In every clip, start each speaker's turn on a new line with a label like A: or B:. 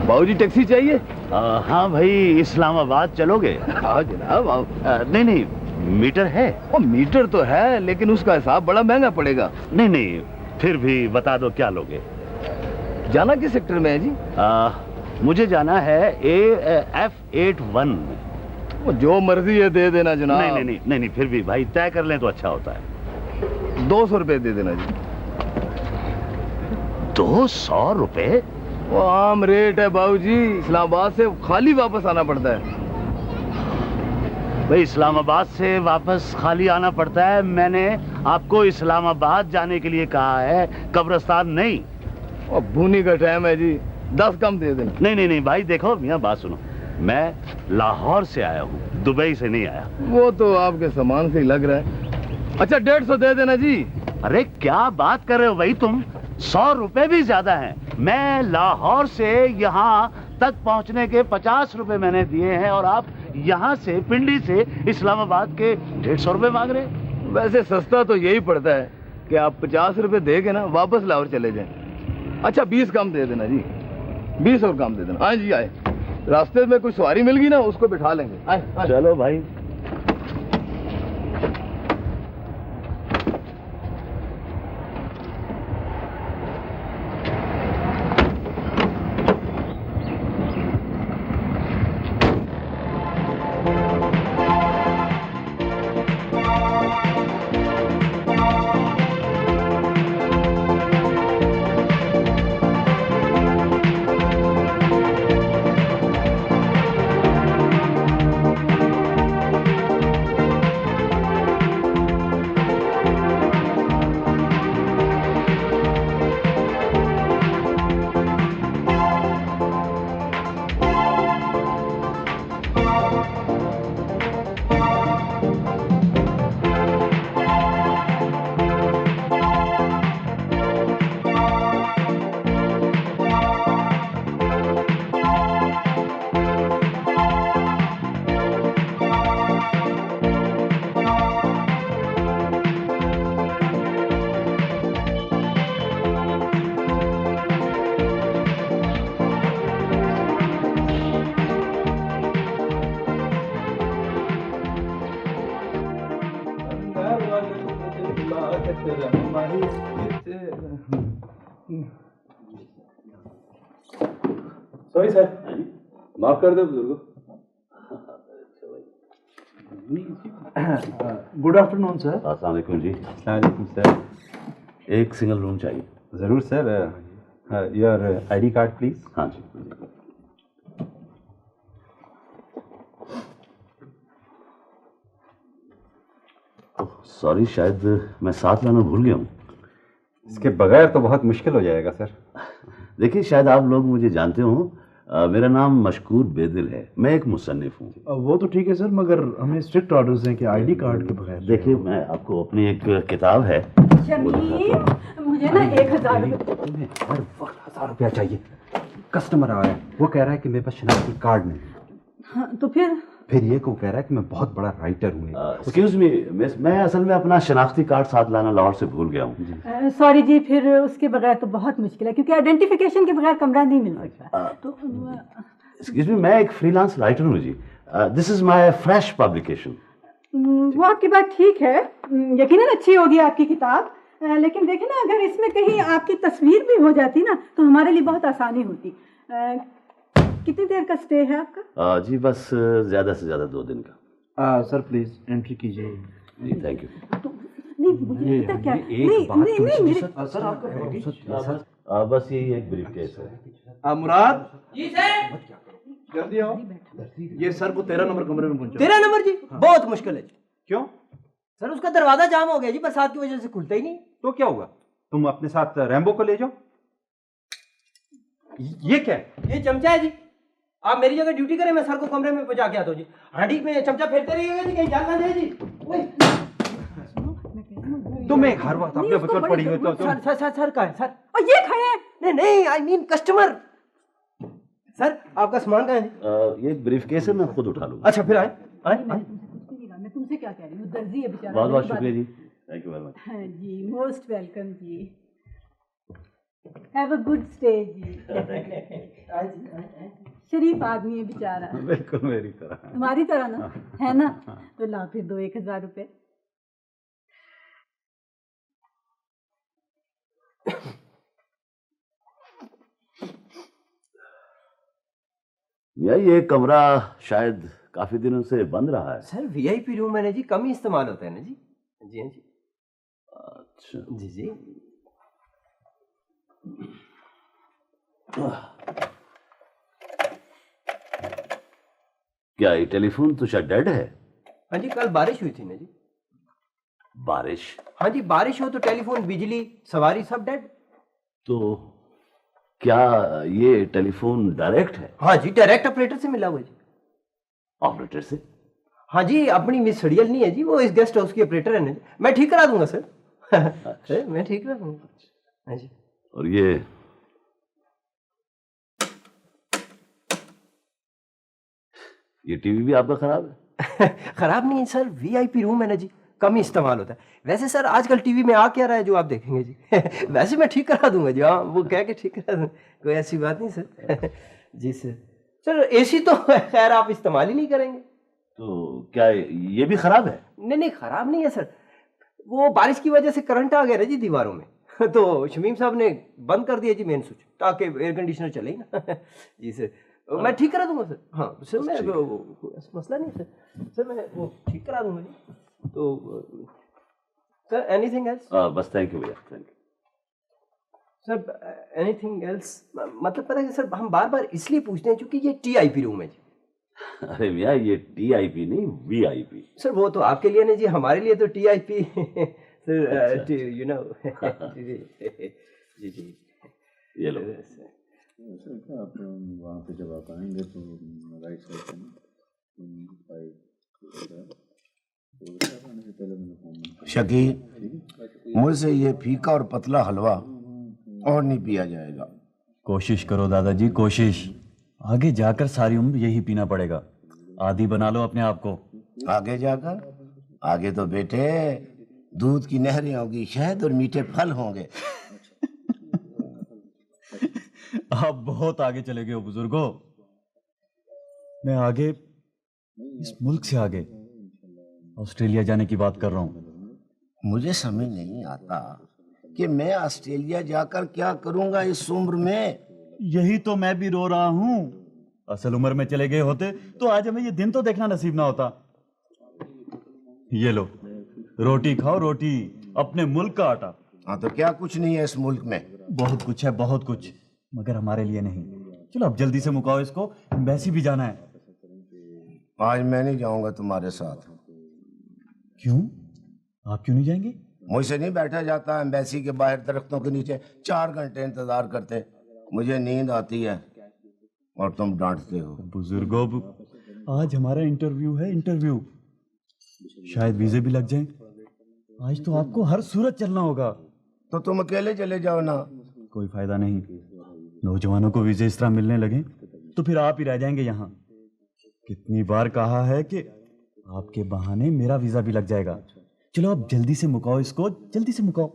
A: बाबूजी टैक्सी चाहिए?
B: हाँ भाई, इस्लामाबाद चलोगे?
A: हाँ जनाब आओ।
B: नहीं नहीं, मीटर है?
A: वो मीटर तो है लेकिन उसका हिसाब बड़ा महंगा पड़ेगा।
B: नहीं नहीं, फिर भी बता दो क्या लोगे।
A: जाना किस सेक्टर में है जी?
B: मुझे जाना है AF81 में।
A: वो जो मर्जी है दे देना जनाब।
B: नहीं नहीं नहीं नहीं नहीं, फिर भी भाई तय कर लें तो अच्छा होता है।
A: 200 रुपए दे देना जी।
B: 200 रुपए?
A: वो आम रेट है बाबूजी, इस्लामाबाद से खाली वापस आना पड़ता है।
B: भाई इस्लामाबाद से वापस खाली आना पड़ता है? मैंने आपको इस्लामाबाद जाने के लिए कहा है, कब्रिस्तान नहीं।
A: और भूनी का टाइम है जी, 10 कम दे देना।
B: नहीं नहीं नहीं भाई, देखो मियां बात सुनो, मैं लाहौर से आया हूँ, दुबई से नहीं आया।
A: वो तो आपके सामान से ही लग रहा है। अच्छा 150 दे देना जी।
B: अरे क्या बात कर रहे हो भाई तुम, 100 रुपए भी ज्यादा हैं। मैं लाहौर से यहाँ तक पहुँचने के 50 रुपए मैंने दिए हैं और आप यहाँ से पिंडी से इस्लामाबाद के 150 रुपए मांग रहे हैं।
A: वैसे सस्ता तो यही पड़ता है कि आप 50 रुपए दे के ना वापस लाहौर चले जाएं। अच्छा 20 कम दे देना जी, 20 और कम दे देना। आए जी आए, रास्ते में कोई सवारी मिल गई ना उसको बिठा लेंगे। आए, आए।
B: चलो भाई।
C: सॉरी सर, माफ कर दो बुजुर्गो। Good afternoon sir.
B: अस्सलाम वालेकुम जी।
C: अस्सलाम वालेकुम सर।
B: एक सिंगल रूम चाहिए।
C: ज़रूर sir. Your ID card please.
B: हाँ जी। सॉरी, शायद मैं साथ लाना भूल गया हूँ।
C: इसके बगैर तो बहुत मुश्किल हो जाएगा सर।
B: देखिए, शायद आप लोग मुझे जानते हो, मेरा नाम मशकूर बेदिल है, मैं एक मुसन्निफ हूँ।
D: वो तो ठीक है सर, मगर हमें स्ट्रिक्ट ऑर्डर्स हैं कि ID कार्ड के बगैर।
B: देखिए, मैं आपको अपनी एक किताब है।
E: शमीम, मुझे ना 1000 रुपये।
C: तुम्हें हर वक्त 1000 रुपया चाहिए। कस्टमर आया है, वो कह रहा है कि मेरे पास शनाख्ती कार्ड नहीं।
E: हाँ, तो फिर
C: ये को कह रहा है कि मैं बहुत बड़ा राइटर हूँ।
B: एक्सक्यूज मी मिस, मैं असल में अपना शनाख्ती कार्ड साथ लाना लाहौर से भूल गया हूँ।
E: सॉरी जी, फिर उसके बगैर तो बहुत मुश्किल है क्योंकि आइडेंटिफिकेशन के बगैर कमरा नहीं मिल सकता। तो
B: एक्सक्यूज मी, मैं एक फ्रीलांस राइटर हूँ जी। This is my fresh publication.
E: वो आपकी बात ठीक है, यकीनन अच्छी होगी आपकी किताब, लेकिन देखें ना, अगर इसमें कहीं आपकी तस्वीर भी हो जाती ना तो हमारे लिए बहुत आसानी होती। कितनी देर का स्टे है आपका?
B: जी बस ज़्यादा से ज़्यादा 2 दिन का।
D: सर प्लीज एंट्री कीजिए।
B: जी थैंक यू।
E: नहीं मुझे पता क्या, नहीं
D: सर आपका
B: बस यही एक ब्रीफ केस है।
D: मुराद
F: जी सर।
D: जल्दी आओ, ये सर को 13 नंबर कमरे में पहुंचा।
F: 13 नंबर जी? बहुत मुश्किल है जी।
D: क्यों?
F: सर उसका दरवाजा जाम हो गया जी, बरसात की वजह से खुलता ही नहीं।
C: तो क्या हुआ, तुम अपने साथ रैम्बो को ले जाओ। ये क्या है?
F: ये चमचा है जी, आप मेरी जगह ड्यूटी करें, मैं सर को कमरे में पहुंचा के आता हूँ जी। हांडी में चमचा फेरते रहिएगा जी, कहीं जान ना जाए जी।
C: तुम्हें घर वक्त अपने बचत पड़ी हुई तो
F: सर का है सर।
E: और ये खड़े हैं।
F: नहीं आई मीन कस्टमर। सर आपका सामान कहाँ है जी?
B: ये एक ब्रीफ केस है, मैं खुद उठा लूँगा।
F: अच्छा फिर आए।
E: मैं तुमसे क्या कह रही हूँ, दर्जी है बेचारा।
B: बहुत बहुत शुक्रिया जी, थैंक यू वेरी मच।
E: हाँ जी, मोस्ट वेलकम जी। हैव अ गुड स्टे जी। शरीफ आदमी है बेचारा,
B: बिल्कुल मेरी तरह।
E: तुम्हारी तरह ना, है ना? तो ला फिर दो 1000 रुपए।
B: भैया ये कमरा शायद काफी दिनों से बंद रहा है।
F: सर वीआईपी रूम है ना जी, कम ही इस्तेमाल होता है ना जी। जी हाँ जी।
B: अच्छा
F: जी जी।
B: क्या ये टेलीफोन तो शायद डेड है?
F: हाँ जी, कल बारिश हुई थी ना जी।
B: बारिश?
F: हाँ जी, बारिश हो तो टेलीफोन, बिजली, सवारी सब डेड।
B: तो क्या ये टेलीफोन डायरेक्ट है?
F: हाँ जी, डायरेक्ट ऑपरेटर से मिला हुआ जी।
B: ऑपरेटर से?
F: हाँ जी, अपनी मिस सड़ियल नहीं है जी, वो इस गेस्ट हाउस की ऑपरेटर है ना जी। मैं ठीक करा दूंगा सर। सर मैं ठीक करा दूंगा। हाँ जी।
B: और ये टीवी भी आपका खराब है?
F: खराब नहीं है सर, वीआईपी रूम है ना जी, कम ही इस्तेमाल होता है। वैसे सर आजकल टीवी में आ क्या रहा है जो आप देखेंगे जी। वैसे मैं ठीक करा दूंगा जी, हाँ वो कह के ठीक करा दूंगा, कोई ऐसी बात नहीं सर। जी सर। सर एसी तो खैर आप इस्तेमाल ही नहीं करेंगे।
B: तो क्या ये भी खराब है?
F: नहीं खराब नहीं है सर, वो बारिश की वजह से करंट आ गया ना जी दीवारों में। तो शमीम साहब ने बंद कर दिया जी मेन स्विच, ताकि एयर कंडीशनर चले ही ना। जी सर, मैं ठीक करा दूंगा सर। हाँ सर, मैं ऐसा मसला नहीं सर। सर मैं वो ठीक करा दूंगा जी। तो सर एनीथिंग एल्स?
B: बस थैंक यू भैया, thank you
F: sir. Anything else मतलब पता है सर, हम बार बार इसलिए पूछते हैं क्योंकि ये टीआईपी रूम है जी।
B: अरे भैया ये टीआईपी नहीं वीआईपी।
F: सर वो तो आपके लिए नहीं जी, हमारे लिए तो टीआईपी। Sir you know. जी जी
B: ये लो।
G: आप वहाँ पे जब आप आएंगे तो राइट साइड पे ना
H: शकी, मुझसे ये फीका और पतला हलवा और नहीं पिया जाएगा।
I: कोशिश करो दादाजी, कोशिश। आगे जाकर सारी उम्र यही पीना पड़ेगा। आदी बना लो अपने आप को।
H: आगे जाकर? आगे तो बेटे दूध की नहरें होगी, शहद और मीठे फल होंगे।
I: आप बहुत आगे चले गए हो बुजुर्गो। मैं आगे, इस मुल्क से आगे ऑस्ट्रेलिया जाने की बात कर रहा हूँ।
H: मुझे समझ नहीं आता कि मैं ऑस्ट्रेलिया जाकर क्या करूंगा इस उम्र में।
I: यही तो मैं भी रो रहा हूँ। असल उम्र में चले गए होते तो आज हमें ये दिन तो देखना नसीब ना होता। ये लो, रोटी खाओ, रोटी, अपने मुल्क का आटा।
H: हाँ तो क्या कुछ नहीं है इस मुल्क में?
I: बहुत कुछ है, बहुत कुछ, मगर हमारे लिए नहीं। चलो अब जल्दी से मुकाओ इसको, एम्बेसी भी जाना है।
H: आज मैं नहीं जाऊंगा तुम्हारे साथ।
I: क्यों? आप क्यों नहीं जाएंगे?
H: मुझसे नहीं बैठा जाता एम्बेसी के बाहर दरख्तों के नीचे 4 घंटे इंतजार करते। मुझे नींद आती है और तुम डांटते हो।
I: बुजुर्गो, आज हमारा इंटरव्यू है, इंटरव्यू। शायद वीजे भी लग जाएं। आज तो आपको हर सूरत चलना होगा।
H: तो तुम अकेले चले जाओ ना।
I: कोई फायदा नहीं। नौजवानों को वीजे इस तरह मिलने लगे तो फिर आप ही रह जाएंगे यहाँ। कितनी बार कहा है कि आपके बहाने मेरा वीजा भी लग जाएगा। चलो अब जल्दी से मुकाओ इसको, जल्दी से मुकाओ।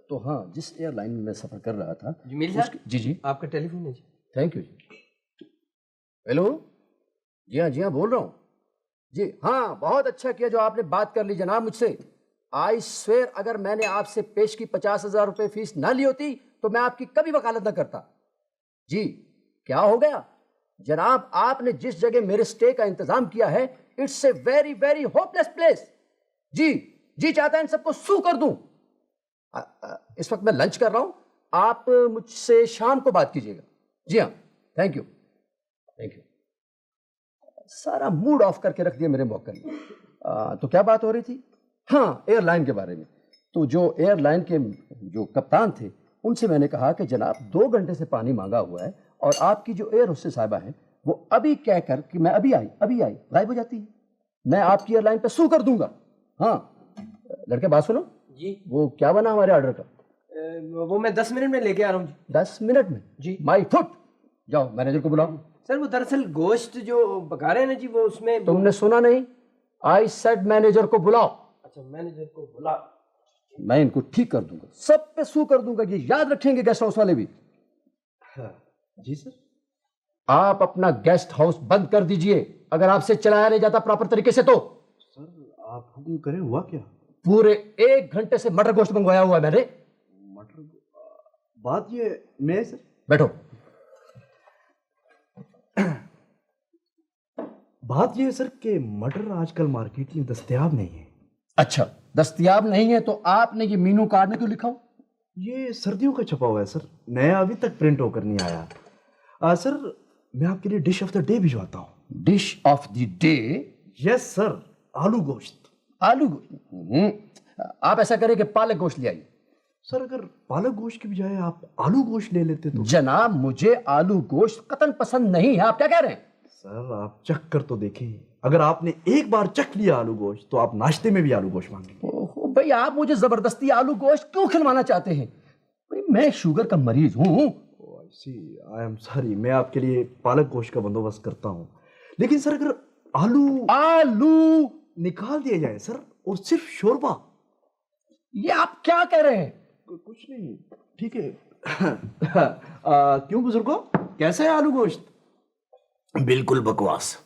J: तो हाँ, जिस एयरलाइन में सफ़र कर रहा था
F: जी मेरे साथ।
J: जी जी,
F: आपका टेलीफोन है जी।
J: थैंक यू जी। हेलो, जी हाँ बोल रहा हूँ जी हाँ, बहुत अच्छा किया जो आपने बात कर ली जनाब मुझसे। आई स्वेयर अगर मैंने आपसे पेश की 50,000 रुपए फीस ना ली होती तो मैं आपकी कभी वकालत ना करता। जी क्या हो गया जनाब, आपने जिस जगह मेरे स्टे का इंतजाम किया है, it's a very very hopeless place. जी चाहता है इन सबको सू कर दूं। इस वक्त मैं लंच कर रहा हूं, आप मुझसे शाम को बात कीजिएगा। जी हाँ, थैंक यू। सारा मूड ऑफ करके रख दिया मेरे मौके ने। तो क्या बात हो रही थी? हाँ, एयरलाइन के बारे में। तो जो एयरलाइन के जो कप्तान थे उनसे मैंने कहा कि जनाब 2 घंटे से पानी मांगा हुआ है और आपकी जो एयर होस्टेस साहिबा है वो अभी कहकर कि मैं अभी आई गायब हो जाती है। मैं आपकी एयरलाइन पे सू कर दूंगा। हाँ लड़के बात सुनो
F: जी।
J: वो क्या बना हमारे ऑर्डर का?
F: वो मैं 10 मिनट में लेके आ रहा हूँ जी।
J: 10 मिनट में?
F: जी।
J: माई फुट, जाओ मैनेजर को बुलाओ।
F: सर वो दरअसल गोश्त जो पका रहे हैं ना जी, वो उसमें
J: तुमने सुना नहीं? आई सेड मैनेजर को बुलाओ।
F: अच्छा मैनेजर को बुला।
J: मैं इनको ठीक कर दूंगा, सब पे सू कर दूंगा, ये याद रखेंगे गेस्ट हाउस वाले भी।
F: हाँ। जी सर।
J: आप अपना गेस्ट हाउस बंद कर दीजिए अगर आपसे चलाया नहीं जाता प्रॉपर तरीके से तो।
D: सर आप हुक्म करें, हुआ क्या?
J: पूरे 1 घंटे से मटर गोश्त मंगवाया हुआ है मैंने।
D: मटर बात ये मैं सर।
J: बैठो।
D: बात ये है सर कि मटर आजकल मार्केट में दस्तयाब नहीं है।
J: अच्छा दस्तयाब नहीं है तो आपने ये मीनू कार्ड में क्यों लिखा हो?
D: ये सर्दियों का छपा हुआ है सर, नया अभी तक प्रिंट होकर नहीं आया। सर मैं आपके लिए डिश ऑफ द डे भिजवाता हूँ।
J: Dish of the day?
D: Yes sir, आलू गोश्त।
J: आलू गोश्त? आप ऐसा करें कि पालक गोश्त ले आइए।
D: सर अगर पालक गोश्त की बजाय आप आलू गोश्त ले लेते तो।
J: जनाब मुझे आलू गोश्त कतन पसंद नहीं है। आप क्या कह रहे हैं?
D: सर आप चख कर तो देखें, अगर आपने एक बार चख लिया आलू गोश्त तो आप नाश्ते में भी आलू गोश्त मांगेंगे।
J: ओहो भाई, आप मुझे जबरदस्ती आलू गोश्त क्यों खिलवाना चाहते हैं? भाई मैं शुगर का मरीज हूँ।
D: आई एम सॉरी, मैं आपके लिए पालक गोश्त का बंदोबस्त करता हूँ, लेकिन सर अगर आलू निकाल दिया जाए सर और सिर्फ शोरबा।
J: ये आप क्या कह रहे हैं?
D: कुछ नहीं, ठीक है। क्यों बुजुर्गो, कैसा है आलू गोश्त?
H: बिल्कुल बकवास।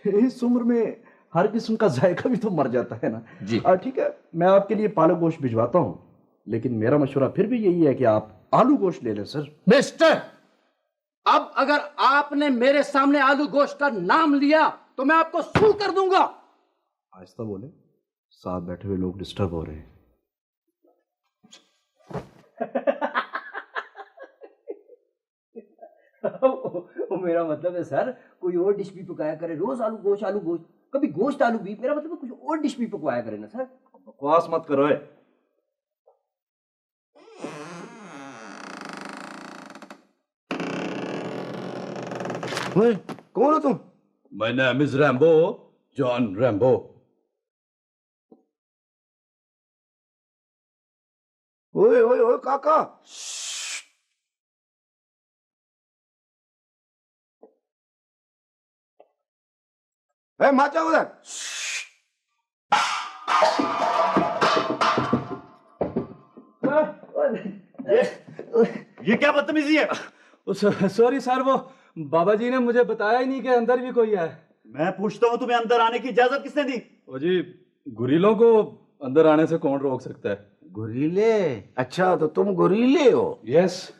D: इस उम्र में हर किस्म का जायका भी तो मर जाता है ना
J: जी।
D: ठीक है, मैं आपके लिए पालक गोश्त भिजवाता हूँ, लेकिन मेरा मशवरा फिर भी यही है कि आप आलू गोश्त ले लें सर।
J: मिस्टर, अब अगर आपने मेरे सामने आलू गोश्त का नाम लिया तो मैं आपको सू कर दूंगा।
D: आहिस्ता बोले, साथ बैठे हुए लोग डिस्टर्ब हो रहे हैं।
F: वो मेरा मतलब है सर, कोई और डिश भी पकाया करे। रोज आलू गोश्त, कभी गोश्त आलू भी। मेरा मतलब है कुछ और डिश भी पकवाया करे ना सर।
D: बकवास मत करो।
H: कौन हो तुम?
A: My name is Rambo, John Rambo.
H: ओए ओए ओए काका, माचा उधर।
I: ये क्या बदतमीजी है?
K: सॉरी सर, वो बाबा जी ने मुझे बताया ही नहीं कि अंदर भी कोई है।
I: मैं पूछता हूँ तुम्हें अंदर आने की इजाजत किसने दी?
K: ओ जी, गुरीलों को अंदर आने से कौन रोक सकता है?
H: गुरीले? अच्छा तो तुम गुरीले हो?
K: यस।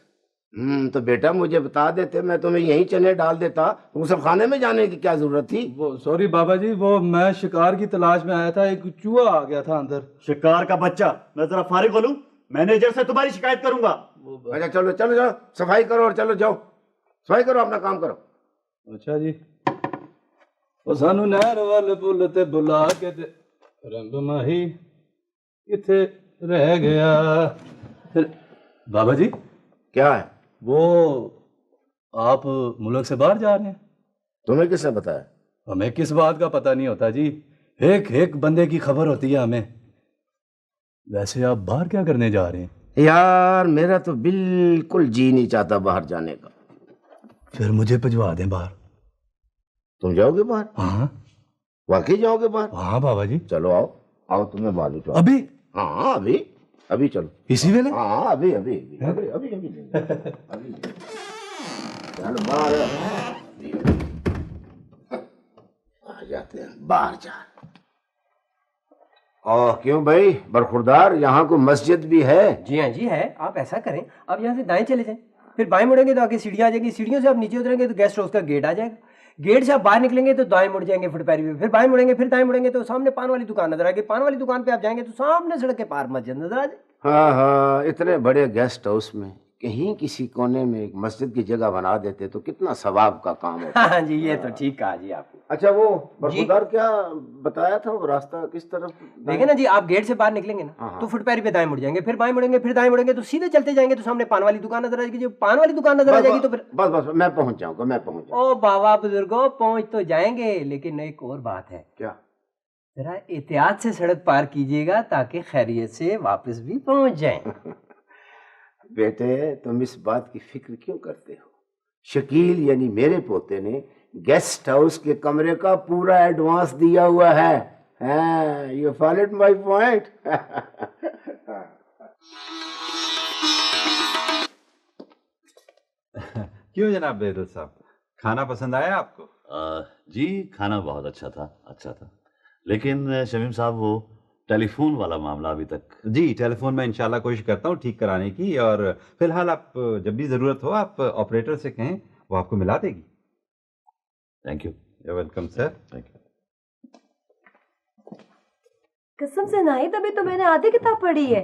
H: तो बेटा मुझे बता देते, मैं तुम्हें यहीं चने डाल देता। तुम सब खाने में जाने की क्या जरूरत थी?
K: वो सॉरी बाबा जी, वो मैं शिकार की तलाश में आया था, एक चूहा आ गया था अंदर।
I: शिकार का बच्चा, मैं जरा फारिग हो लूं, मैनेजर से तुम्हारी शिकायत करूंगा।
H: अच्छा चलो चलो जाओ, सफाई करो और चलो जाओ, सफाई करो, अपना काम करो।
K: अच्छा जी। वो सानू नहर वाले पुल ते बुला के ते रंग माही किथे रह गया। बाबा जी
H: क्या है?
K: वो आप मुल्क से बाहर जा रहे हैं?
H: तुम्हें किसने बताया?
K: हमें किस बात का पता नहीं होता जी, एक एक बंदे की खबर होती है हमें। वैसे आप बाहर क्या करने जा रहे हैं?
H: यार मेरा तो बिल्कुल जी नहीं चाहता बाहर जाने का।
K: फिर मुझे भिजवा दें बाहर।
H: तुम जाओगे बाहर?
K: हाँ।
H: वाकई जाओगे बाहर?
K: हाँ बाबा जी।
H: चलो आओ आओ, तुम्हें मालूम चलो।
K: अभी?
H: हाँ अभी अभी चलो।
K: इसी वेले?
H: हाँ अभी अभी अभी अभी अभी अभी चल बाहर। आ जाते हैं, बाहर जा। और क्यों भाई बरखुरदार, यहाँ को मस्जिद भी है?
F: जी हाँ जी है। आप ऐसा करें, आप यहाँ से दाएं चले जाएं, फिर बाएं मुड़ेंगे तो आगे सीढ़ियाँ आ जाएगी, सीढ़ियों से आप नीचे उतरेंगे तो गेस्ट हाउस का गेट आ जाएगा, गेट से आप बाहर निकलेंगे तो दाएं मुड़ जाएंगे फुटपैरी पे, फिर बाएं मुड़ेंगे, फिर दाएं मुड़ेंगे तो सामने पान वाली दुकान नजर आएगी, पान वाली दुकान पे आप जाएंगे तो सामने सड़क के पार मस्जिद नजर आ जाए।
H: हाँ हाँ, इतने बड़े गेस्ट हाउस में कहीं किसी कोने में एक मस्जिद की जगह बना देते तो कितना सवाब का काम होता।
F: हाँ जी, ये तो ठीक कहा जी आपने।
H: अच्छा वो बरखुरदार क्या बताया था, वो रास्ता किस तरफ?
F: देखिए ना जी, आप गेट से बाहर निकलेंगे ना तो फुटपैरी पे दाएं मुड़ जाएंगे, फिर बाएं मुड़ेंगे, फिर दाएं मुड़ेंगे तो सीधे चलते जाएंगे तो सामने पान वाली दुकान नजर आ जाएगी, जब पान वाली दुकान नजर आ जाएगी तो फिर
H: बस बस मैं पहुंच जाऊंगा, मैं पहुंच जाऊंगा।
F: ओ बाबा बुजुर्गो, पहुंच तो जाएंगे, लेकिन एक और बात है।
H: क्या?
F: जरा एहतियात से सड़क पार कीजिएगा ताकि खैरियत से वापस भी पहुंच जाएं।
H: बेटे तुम इस बात की फिक्र क्यों करते हो? शकील यानी मेरे पोते ने गेस्ट हाउस के कमरे का पूरा एडवांस दिया हुआ है। हाँ, यू फॉलोड माय पॉइंट।
C: क्यों जनाब बेदल साहब, खाना पसंद आया आपको?
B: जी खाना बहुत अच्छा था, लेकिन शमीम साहब वो टेलीफोन वाला मामला अभी तक।
C: जी टेलीफोन में इंशाल्लाह कोशिश करता हूँ ठीक कराने की, और फिलहाल आप जब भी ज़रूरत हो आप ऑपरेटर से कहें, वो आपको मिला देगी।
B: Thank you.
C: You welcome sir.
B: Thank you.
L: कसम से नहीं, तभी तो मैंने आधी किताब पढ़ी है।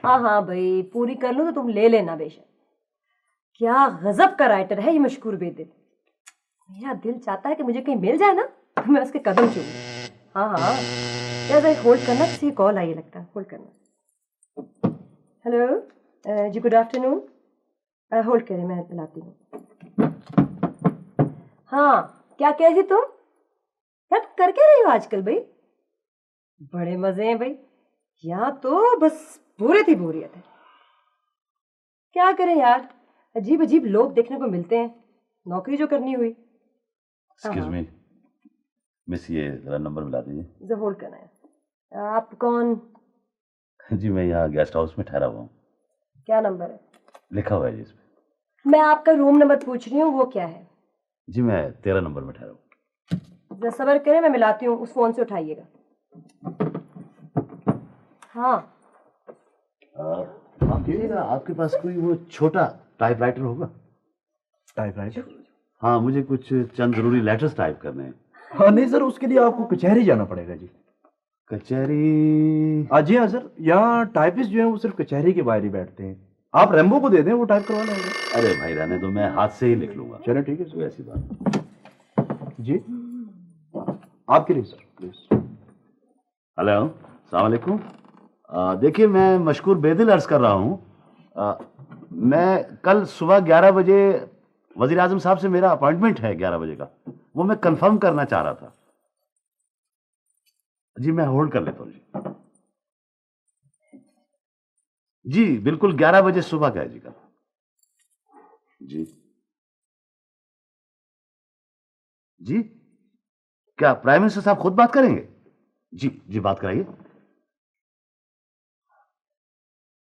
L: हाँ हाँ भाई, पूरी कर लूँ तो तुम ले लेना बेशक। क्या गजब का राइटर है ये मशकूर बेदिल। मेरा दिल चाहता है कि मुझे कहीं मिल जाए ना तो मैं उसके कदम चूमूं। हाँ हाँ यार, होल्ड करना, किसी कॉल आई लगता है, होल्ड करना। हेलो जी, गुड आफ्टरनून। होल्ड करें, मैं बुलाती हूँ। हाँ क्या कह रही तुम? यार कर क्या रही हो आजकल भाई? बड़े मजे हैं भाई, यहाँ तो बस बोरियत ही बोरियत है। क्या करें यार, अजीब अजीब लोग देखने को मिलते हैं, नौकरी जो करनी हुई।
B: एक्सक्यूज मी मिस, ये जरा नंबर मिला दीजिए।
L: जरा होल्ड करना है। आप कौन?
B: जी मैं यहाँ गेस्ट हाउस में ठहरा हुआ हूँ।
L: क्या नंबर है?
B: लिखा हुआ है जी इसमें।
L: मैं आपका रूम नंबर पूछ रही हूँ, वो क्या है?
B: जी मैं 13 नंबर में ठहरा हूँ।
L: जरा सब्र करें, मैं मिलाती हूँ, उस फोन से उठाइएगा। हाँ
B: आपके पास कोई वो छोटा टाइपराइटर होगा?
D: टाइपराइटर?
B: हाँ, मुझे कुछ चंद जरूरी लेटर्स टाइप करने हैं।
D: हाँ नहीं सर, उसके लिए आपको कचहरी जाना पड़ेगा जी।
B: कचहरी?
D: जी हाँ सर, यहाँ टाइपिस्ट जो है वो सिर्फ कचहरी के बाहर ही बैठते हैं। आप रेम्बो को दे दें, वो टाइप करवा लेंगे।
B: अरे भाई रहने दो, मैं हाथ से ही लिख लूंगा।
D: चलो ठीक है,
B: कोई ऐसी बात
D: जी। आपके लिए सर प्लीज।
B: हेलो, अस्सलाम वालेकुम। देखिए मैं मशकूर बेदिल अर्ज कर रहा हूँ। मैं कल सुबह 11 बजे वजीर आजम साहब से मेरा अपॉइंटमेंट है 11 बजे का, वो मैं कंफर्म करना चाह रहा था। जी मैं होल्ड कर लेता हूँ जी बिल्कुल 11 बजे सुबह का है जी कल। जी क्या प्राइम मिनिस्टर साहब खुद बात करेंगे? जी बात कराइए।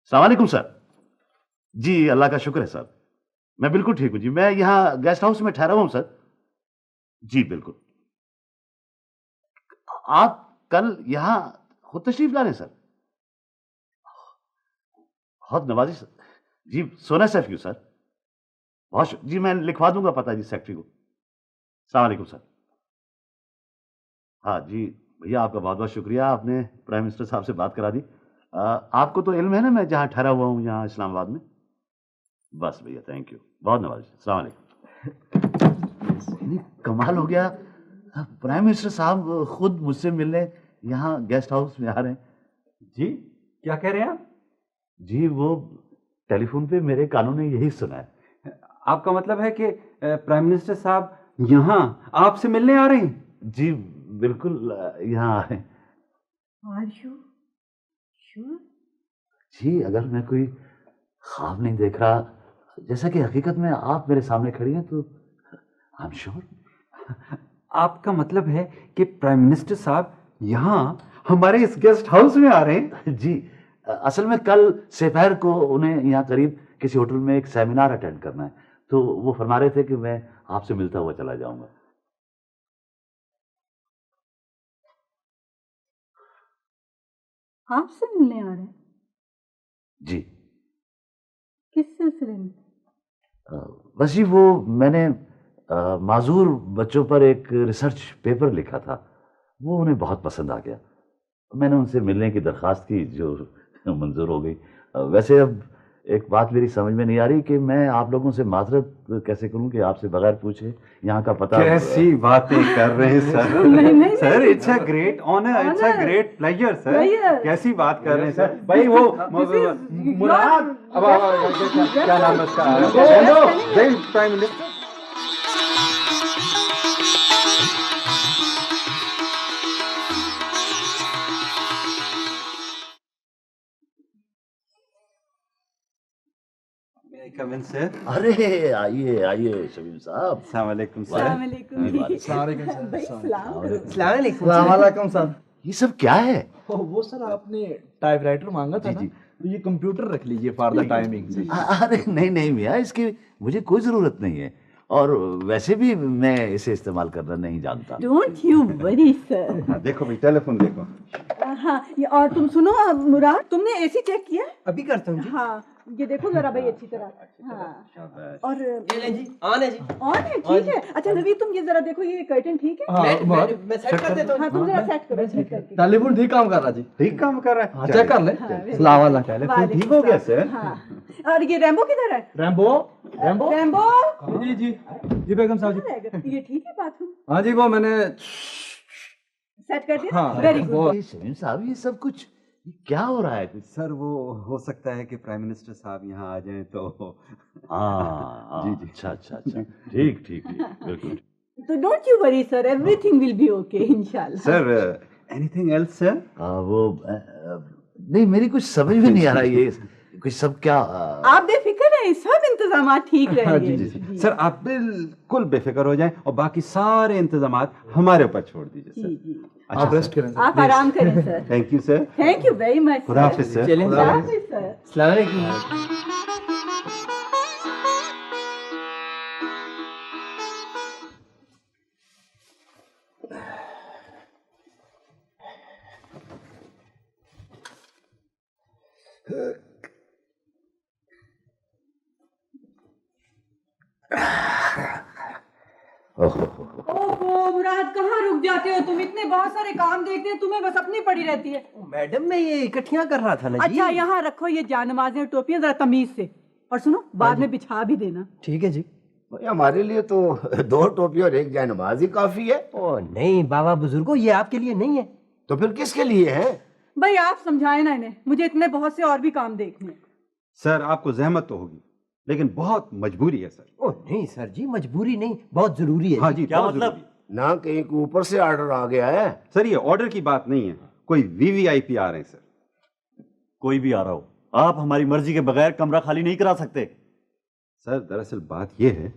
B: अस्सलाम वालेकुम सर। जी अल्लाह का शुक्र है सर, मैं बिल्कुल ठीक हूं जी। मैं यहाँ गेस्ट हाउस में ठहरा हुआ हूं सर। जी बिल्कुल। आप कल यहाँ खुद तशरीफ ला रहे हैं सर? बहुत नवाजी सर। जी सोना सेफ क्यों सर? बहुत जी मैं लिखवा दूंगा पता जी सेक्रेटरी को। अस्सलाम वालेकुम सर। हाँ जी भैया, आपका बहुत बहुत शुक्रिया, आपने प्राइम मिनिस्टर साहब से बात करा दी। आपको तो इल्म है ना मैं जहाँ ठहरा हुआ हूँ यहाँ इस्लामाबाद में। बस भैया थैंक यू, बहुत नवाजी। अस्सलाम वालेकुम। कमाल हो गया, प्राइम मिनिस्टर साहब खुद मुझसे मिलने यहाँ गेस्ट हाउस में आ रहे हैं।
C: जी क्या कह रहे हैं आप?
B: जी वो टेलीफोन पे मेरे कानों ने यही सुना है।
C: आपका मतलब है कि प्राइम मिनिस्टर साहब यहाँ आपसे मिलने आ रहे हैं?
B: जी बिल्कुल यहाँ आ रहे हैं।
L: Are you sure?
B: जी अगर मैं कोई ख्वाब नहीं देख रहा, जैसा कि हकीकत में आप मेरे सामने खड़ी हैं, तो आई एम श्योर।
C: आपका मतलब है कि प्राइम मिनिस्टर साहब यहाँ हमारे इस गेस्ट हाउस में आ रहे हैं?
B: जी असल में कल दोपहर को उन्हें यहाँ करीब किसी होटल में एक सेमिनार अटेंड करना है, तो वो फरमा रहे थे कि मैं आपसे मिलता हुआ चला जाऊंगा।
E: आपसे मिलने आ रहे हैं?
B: जी।
E: किस सिलसिले में?
B: बस जी वो मैंने माजूर बच्चों पर एक रिसर्च पेपर लिखा था, वो उन्हें बहुत पसंद आ गया। मैंने उनसे मिलने की दरख्वास्त की जो मंजूर हो गई। वैसे अब एक बात मेरी समझ में नहीं आ रही कि मैं आप लोगों से माजरत कैसे करूं कि आपसे बगैर पूछे यहाँ का पता।
C: कैसी बातें कर रहे हैं सर।
E: नहीं,
C: sir it's a great honour, it's a great pleasure sir. कैसी बात कर रहे हैं सर। भाई वो मुराद, अब क्या नाम है उसका, prime minister. Come in, sir.
B: अरे आइए आइए शमीम साहब।
C: अस्सलाम वालेकुम सर।
D: वालेकुम सर।
B: ये सब क्या है?
D: वो सर आपने टाइपराइटर मांगा था ना, तो ये कंप्यूटर रख लीजिए फॉर द टाइमिंग।
B: अरे नहीं नहीं मियाँ, इसकी मुझे कोई जरूरत नहीं है, और वैसे भी मैं इसे इस्तेमाल करना नहीं जानता।
E: Don't you worry sir.
C: देखो भाई टेलीफोन देखो।
E: हाँ, और तुम सुनो मुराद, तुमने एसी चेक किया?
F: अभी करता हूँ।
E: हाँ, ये देखो जरा भाई अच्छी तरह। हाँ, और
F: ये ले जी, ऑन है जी।
E: ऑन है, ठीक है। अच्छा नवीद, तुम ये जरा देखो, ये कर्टन ठीक है?
F: मैं सेट कर देता हूँ।
E: हाँ, तुम जरा सेट करो, सेट करके।
D: टेलीफोन ठीक काम कर रहा जी।
C: ठीक काम कर रहा है,
D: चेक कर ले। सलाम वाला टेलीफोन ठीक हो गया सर।
E: हाँ, और ये रैम्बो किधर है?
D: रैम्बो रैम्बो
E: रैम्बो
D: जी जी जी बेगम साहब जी।
E: ये ठीक है बाथरूम?
D: हाँ जी, वो मैंने
E: सेट कर दिया।
D: हाँ,
E: वेरी गुड।
B: शमीम साहब ये सब कुछ क्या हो रहा है?
C: सर वो हो सकता है कि प्राइम मिनिस्टर साहब यहाँ आ जाएं तो।
B: हाँ
C: जी जी।
B: अच्छा अच्छा अच्छा, ठीक ठीक बिल्कुल।
E: तो don't you worry sir, everything will be okay इंशाल्लाह।
C: Sir anything else sir?
B: वो नहीं, मेरी कुछ समझ में नहीं आ रहा ये कुछ सब क्या।
E: आप बेफिक्र रहें, सब इंतजाम ठीक रहेंगे।
C: जी। सर आप बिल्कुल बेफिक्र हो जाएं और बाकी सारे इंतजामात हमारे ऊपर छोड़ दीजिए सर।
E: जी।
D: आप रेस्ट करें।
E: आप आराम करें sir.
C: Thank you sir.
E: Thank you very much.
C: खुदा हाफिज सर।
F: चलें
E: खुदा हाफिज सर।
F: अस्सलाम वालेकुम।
E: ओहो मुराद, कहाँ रुक जाते हो तुम? इतने बहुत सारे काम देखते हैं, तुम्हें बस अपनी पड़ी रहती है।
F: मैडम मैं ये इकट्ठियां कर रहा था ना जी।
E: अच्छा यहाँ रखो ये जानमाज़ें टोपियां, जरा तमीज से। और सुनो, बाद में बिछा भी देना।
F: ठीक है जी।
H: भाई हमारे लिए तो 2 टोपी और 1 जानमाज ही काफी है।
F: ओ नहीं बाबा बुजुर्गो, ये आपके लिए नहीं है।
H: तो फिर किसके लिए है?
E: भाई आप समझाए ना इन्हें, मुझे इतने बहुत से और भी काम देखने।
C: सर आपको जहमत तो होगी, लेकिन बहुत मजबूरी है सर।
F: ओ नहीं सर जी, मजबूरी नहीं, बहुत जरूरी है।
C: हाँ जी,
B: क्या
C: बहुत
B: मतलब?
C: जरूरी है।
H: ना कहीं के ऊपर से ऑर्डर आ गया है।
C: सर ये ऑर्डर की बात नहीं है, कोई वीवीआईपी आ रहे हैं सर।
I: कोई भी आ रहा हो, आप हमारी मर्जी के बगैर कमरा खाली नहीं करा सकते।
C: सर दरअसल बात यह है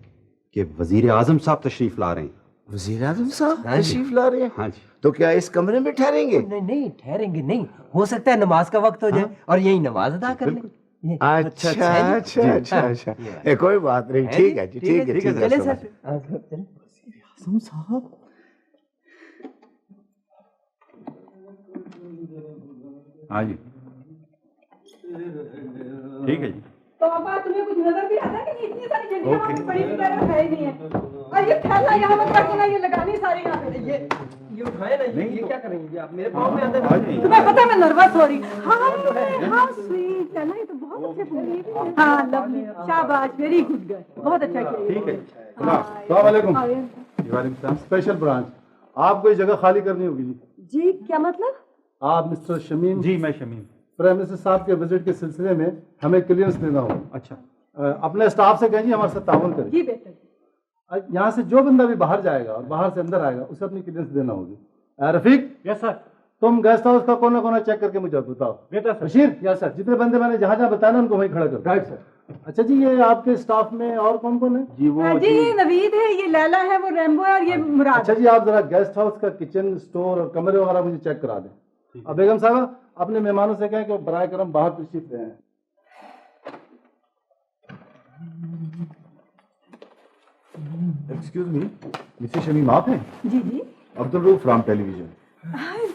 C: कि वजीर आजम साहब तशरीफ ला रहे हैं।
H: वजीर आजम साहब तशरीफ ला रहे हैं?
C: हाँ जी।
H: तो क्या इस कमरे में ठहरेंगे?
F: नहीं नहीं ठहरेंगे नहीं, हो सकता है नमाज का वक्त हो जाए और यही नमाज अदा कर लें।
H: अच्छा अच्छा अच्छा अच्छा, कोई बात नहीं, ठीक है जी, ठीक है।
F: चले सर।
D: आजम साहब
C: हाँ जी ठीक है जी।
E: तो अब तुम्हें कुछ नजर भी आता है कि इतनी सारी झंडियां वहाँ पे पड़ी हुई है ही नहीं है? और ये थैला यहाँ मत रखना, ये लगानी सारी यहाँ पे।
F: ये उठाए ना, ये क्या करेंगे आप? मेरे पाँव में अंदर।
E: तुम्हें पता है मैं नर्वस हो रही। हाँ स्वीट है ना, ये तो बहुत अच्छे फूल है। हाँ लवली, शाबाश, वेरी गुड गर्ल, बहुत अच्छा किया।
K: ठीक है। अस्सलाम वालेकुम। वालेकुम सलाम। स्पेशल ब्रांच, आपको ये जगह खाली करनी होगी जी।
L: जी क्या मतलब?
K: आप मिस्टर शमीम?
I: जी मैं शमीम।
K: प्राइम मिनिस्टर साहब के विजिट के सिलसिले में हमें क्लियरेंस लेना होगा।
C: अच्छा।
K: अपने स्टाफ से कहिए हमारे साथ ताउन करें।
E: जी बेहतर।
K: यहाँ से जो बंदा भी बाहर जाएगा और बाहर से अंदर आएगा उसे अपनी क्लियरेंस देना होगी। रफीक?
I: Yes sir.
K: तुम गेस्ट हाउस का कोना कोना चेक करके मुझे बताओ।
I: बेटा सर।
K: बशीर? Yes sir. जितने बंदे मैंने जहाँ जहाँ बताया ना उनको वहीं खड़ा करो। Right sir. अच्छा जी, ये आपके स्टाफ में और कौन कौन है?
C: जी वो
E: जी ये नवीद है, ये लैला है, वो रैम्बो है और ये मुराद।
K: अच्छा जी, आप जरा गेस्ट हाउस का किचन, स्टोर और कमरे वगैरह मुझे चेक करा दें। अब बेगम साहब अपने मेहमानों से कहें कि बराए करम बाहर तशरीफ ले आएं। एक्सक्यूज मी, मिसेस शमीम आप हैं?
E: जी जी।
K: Abdul Rauf from television.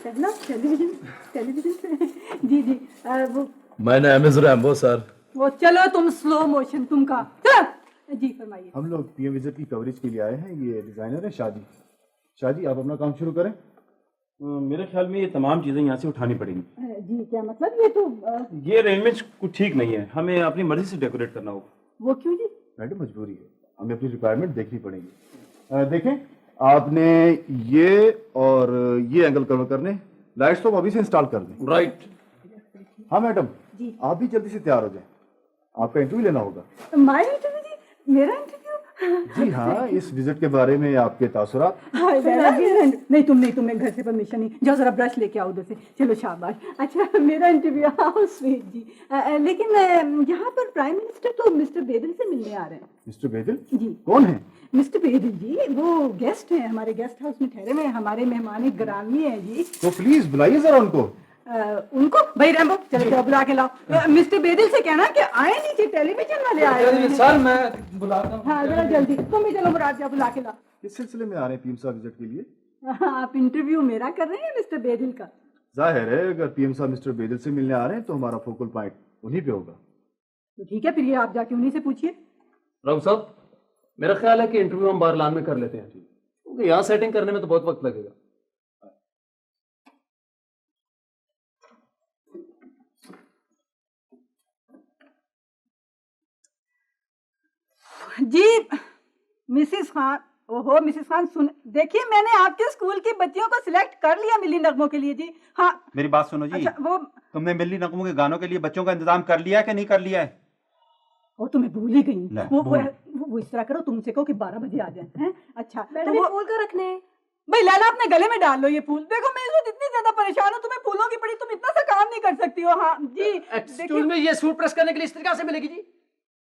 E: पहला टेलीविजन टेलीविजन से जी जी वो
K: मैंने एम एस रैम्बो सर।
E: वो चलो तुम स्लो मोशन तुम का चलो जी फरमाइए।
G: हम लोग पीएम विजिट की कवरेज के लिए आए हैं। ये डिजाइनर है शादी। शादी आप अपना काम शुरू करें।
M: मेरे ख्याल में ये तमाम चीजें यहाँ से उठानी पड़ेंगी।
E: जी क्या मतलब ये तो
M: ये अरेंजमेंट कुछ ठीक नहीं है, हमें अपनी मर्जी से डेकोरेट करना होगा।
E: वो क्यों जी?
G: मैडम मजबूरी है, हमें अपनी रिक्वायरमेंट देखनी पड़ेगी। देखें आपने ये और ये एंगल कवर करने, लाइट्स तो अभी से इंस्टॉल कर दें।
K: राइट।
G: हाँ मैडम आप भी जल्दी से तैयार हो जाएं, आपका इंटरव्यू लेना होगा।
E: माय इंटरव्यू जी? मेरा इंटरव्यू?
G: जी हाँ, इस विजिट के बारे में आपके तासुरात।
E: नहीं तुम्हें घर से परमिशन नहीं, जाओ जरा ब्रश लेके आओ उधर से। चलो शाबाश। अच्छा मेरा इंटरव्यू, हाउ स्वीट जी। लेकिन यहाँ पर प्राइम मिनिस्टर तो मिस्टर बेदल से मिलने आ रहे हैं।
G: मिस्टर बेदल
E: जी
G: कौन है?
E: मिस्टर बेदल जी वो गेस्ट हैं, हमारे गेस्ट हाउस में ठहरे हुए हैं, हमारे मेहमान ग्रामी हैं जी।
G: तो प्लीज बुलाइए जरा उनको।
E: उनको भाई रैम्बो चलो बुला के लाओ। मिस्टर बेदल से कहना कि आए नीचे, टेलीविजन वाले आए हैं।
K: सर मैं बुलाता हूँ।
E: हाँ जरा जल्दी, तुम भी चलो मुराद, बुला के लाओ।
G: किस सिलसिले में आ रहे हैं पीएम साहब विजिट के लिए?
E: आप इंटरव्यू मेरा कर रहे हैं मिस्टर बेदल का?
G: जाहिर है अगर पीएम साहब मिस्टर बेदल से मिलने आ रहे हैं तो हमारा फोकल पॉइंट उन्हीं पे होगा।
E: तो ठीक है फिर ये आप जाके उन्हीं से पूछिए।
K: राव साहब मेरा ख्याल है कि इंटरव्यू हम बारलान में कर लेते हैं, क्योंकि यहाँ सेटिंग करने में तो बहुत वक्त लगेगा।
E: जी मिसिस खान, ओहो मिसिस खान सुन, देखिए मैंने आपके स्कूल की बच्चियों को सिलेक्ट कर लिया मिली नगमों के लिए जी। हाँ
C: मेरी बात सुनो जी।
E: अच्छा, वो
C: तुमने मिली नगमों के गानों के लिए बच्चों का इंतजाम कर लिया है कि नहीं कर लिया है?
E: वो तुम्हें भूल ही गई। वो इस तरह करो, तुमसे कहो कि 12 बजे आ जाए हैं। अच्छा
L: मैडम ये फूल का रखने
E: भाई लाला अपने गले में डाल लो ये फूल। देखो मैं इस वक्त इतनी ज्यादा परेशान हूँ, तुम्हें फूलों की पड़ी, तुम इतना सा काम नहीं कर सकती हो। हाँ जी
J: एक्सक्यूज मी, ये सूट प्रेस करने के लिए स्त्री कहाँ से मिलेगी जी?